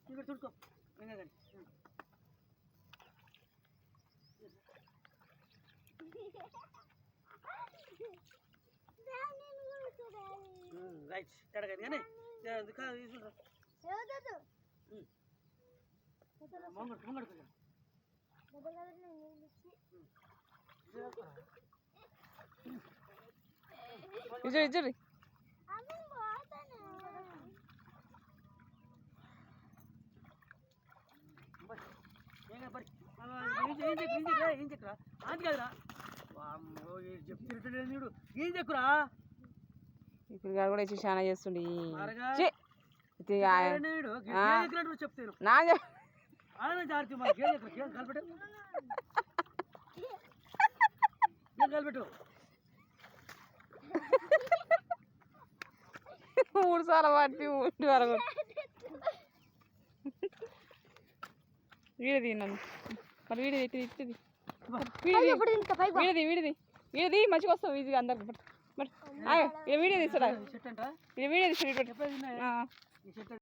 ఇక్కడ తుడుకో ఇంకా కానీ రైట్ కడగదు కానీ తీసుకుంటా ముంగడు ముంగడు ఇజరి ఇజరి ఏం చెక్కురా అది కదరా చెప్తున్నట్టు ఏం చెక్కురా ఇప్పుడు కూడా వచ్చి చాలా చేస్తుండే చెప్తాను నా జాగ్రత్త కలిపెట్టు కలిపెట్టు 3 సార్లు పట్టి ఉండి వరకు వీడిది నన్ను మరి వీడిది ఇట్టిది వీడిది మంచిగా వస్తాం ఈజీగా అందరికి వీడియో తీస్తాడా వీడియో తీసి